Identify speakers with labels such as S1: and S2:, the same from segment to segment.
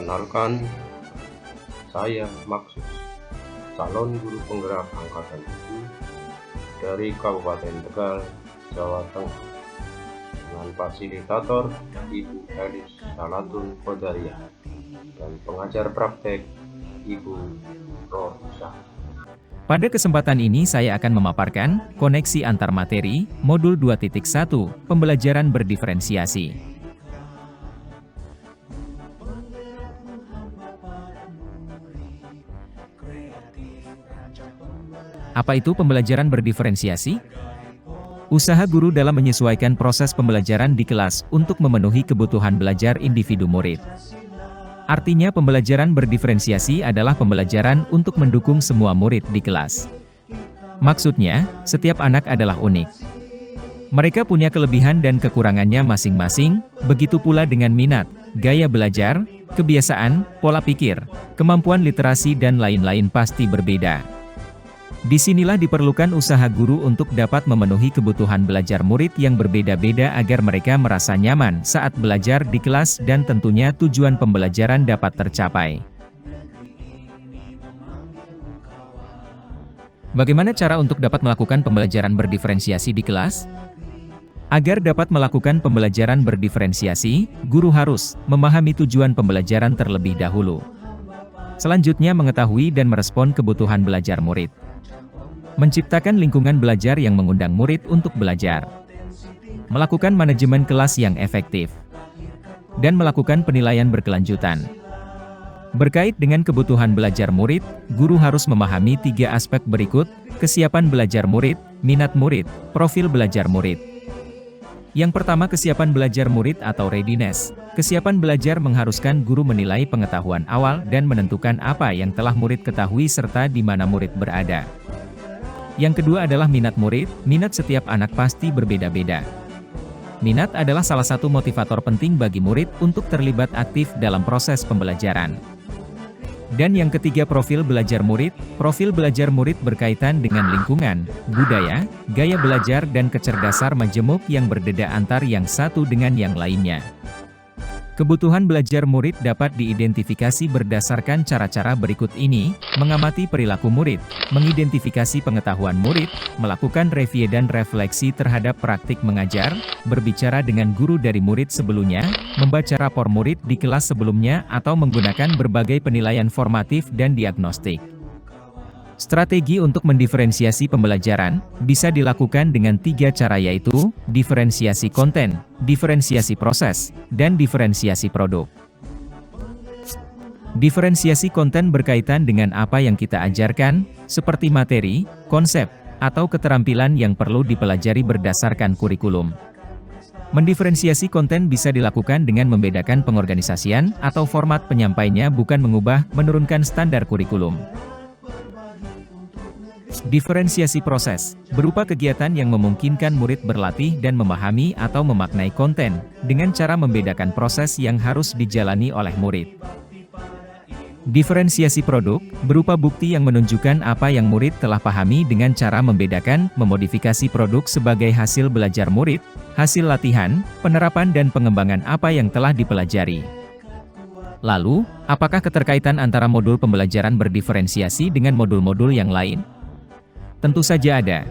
S1: Perkenalkan, saya Maksus, calon guru penggerak angkatan 7 dari Kabupaten Tegal, Jawa Tengah, dengan fasilitator Ibu Elis Salatun Qadariyah dan pengajar praktek Ibu Rosa.
S2: Pada kesempatan ini saya akan memaparkan koneksi antar materi, modul 2.1, pembelajaran berdiferensiasi. Apa itu pembelajaran berdiferensiasi? Usaha guru dalam menyesuaikan proses pembelajaran di kelas untuk memenuhi kebutuhan belajar individu murid. Artinya pembelajaran berdiferensiasi adalah pembelajaran untuk mendukung semua murid di kelas. Maksudnya, setiap anak adalah unik. Mereka punya kelebihan dan kekurangannya masing-masing, begitu pula dengan minat, gaya belajar, kebiasaan, pola pikir, kemampuan literasi dan lain-lain pasti berbeda. Disinilah diperlukan usaha guru untuk dapat memenuhi kebutuhan belajar murid yang berbeda-beda agar mereka merasa nyaman saat belajar di kelas dan tentunya tujuan pembelajaran dapat tercapai. Bagaimana cara untuk dapat melakukan pembelajaran berdiferensiasi di kelas? Agar dapat melakukan pembelajaran berdiferensiasi, guru harus memahami tujuan pembelajaran terlebih dahulu. Selanjutnya mengetahui dan merespon kebutuhan belajar murid. Menciptakan lingkungan belajar yang mengundang murid untuk belajar. Melakukan manajemen kelas yang efektif. Dan melakukan penilaian berkelanjutan. Berkait dengan kebutuhan belajar murid, guru harus memahami 3 aspek berikut: kesiapan belajar murid, minat murid, profil belajar murid. Yang pertama, kesiapan belajar murid atau readiness. Kesiapan belajar mengharuskan guru menilai pengetahuan awal dan menentukan apa yang telah murid ketahui serta di mana murid berada. Yang kedua adalah minat murid. Minat setiap anak pasti berbeda-beda. Minat adalah salah satu motivator penting bagi murid untuk terlibat aktif dalam proses pembelajaran. Dan yang ketiga, profil belajar murid. Profil belajar murid berkaitan dengan lingkungan, budaya, gaya belajar dan kecerdasan majemuk yang berbeda antar yang satu dengan yang lainnya. Kebutuhan belajar murid dapat diidentifikasi berdasarkan cara-cara berikut ini: mengamati perilaku murid, mengidentifikasi pengetahuan murid, melakukan review dan refleksi terhadap praktik mengajar, berbicara dengan guru dari murid sebelumnya, membaca rapor murid di kelas sebelumnya atau menggunakan berbagai penilaian formatif dan diagnostik. Strategi untuk mendiferensiasi pembelajaran bisa dilakukan dengan 3 cara, yaitu diferensiasi konten, diferensiasi proses, dan diferensiasi produk. Diferensiasi konten berkaitan dengan apa yang kita ajarkan, seperti materi, konsep, atau keterampilan yang perlu dipelajari berdasarkan kurikulum. Mendiferensiasi konten bisa dilakukan dengan membedakan pengorganisasian atau format penyampainya, bukan mengubah, menurunkan standar kurikulum. Diferensiasi proses, berupa kegiatan yang memungkinkan murid berlatih dan memahami atau memaknai konten, dengan cara membedakan proses yang harus dijalani oleh murid. Diferensiasi produk, berupa bukti yang menunjukkan apa yang murid telah pahami dengan cara membedakan, memodifikasi produk sebagai hasil belajar murid, hasil latihan, penerapan dan pengembangan apa yang telah dipelajari. Lalu, apakah keterkaitan antara modul pembelajaran berdiferensiasi dengan modul-modul yang lain? Tentu saja ada.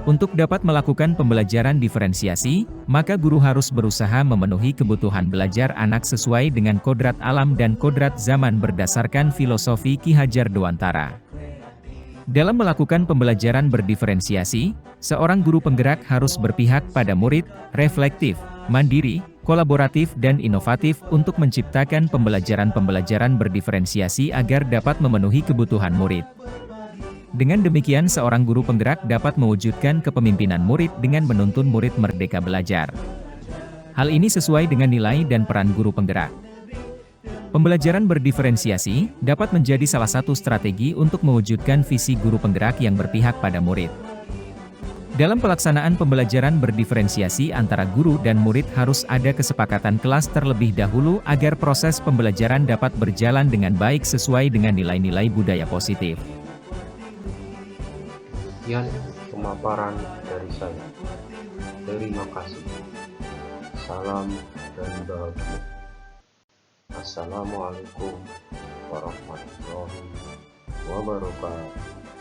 S2: Untuk dapat melakukan pembelajaran diferensiasi, maka guru harus berusaha memenuhi kebutuhan belajar anak sesuai dengan kodrat alam dan kodrat zaman berdasarkan filosofi Ki Hajar Dewantara. Dalam melakukan pembelajaran berdiferensiasi, seorang guru penggerak harus berpihak pada murid, reflektif, mandiri, kolaboratif dan inovatif untuk menciptakan pembelajaran berdiferensiasi agar dapat memenuhi kebutuhan murid. Dengan demikian, seorang guru penggerak dapat mewujudkan kepemimpinan murid dengan menuntun murid merdeka belajar. Hal ini sesuai dengan nilai dan peran guru penggerak. Pembelajaran berdiferensiasi dapat menjadi salah satu strategi untuk mewujudkan visi guru penggerak yang berpihak pada murid. Dalam pelaksanaan pembelajaran berdiferensiasi antara guru dan murid harus ada kesepakatan kelas terlebih dahulu agar proses pembelajaran dapat berjalan dengan baik sesuai dengan nilai-nilai budaya positif.
S1: Sekian pemaparan dari saya. Terima kasih. Salam dan bahagia. Wassalamualaikum warahmatullahi wabarakatuh.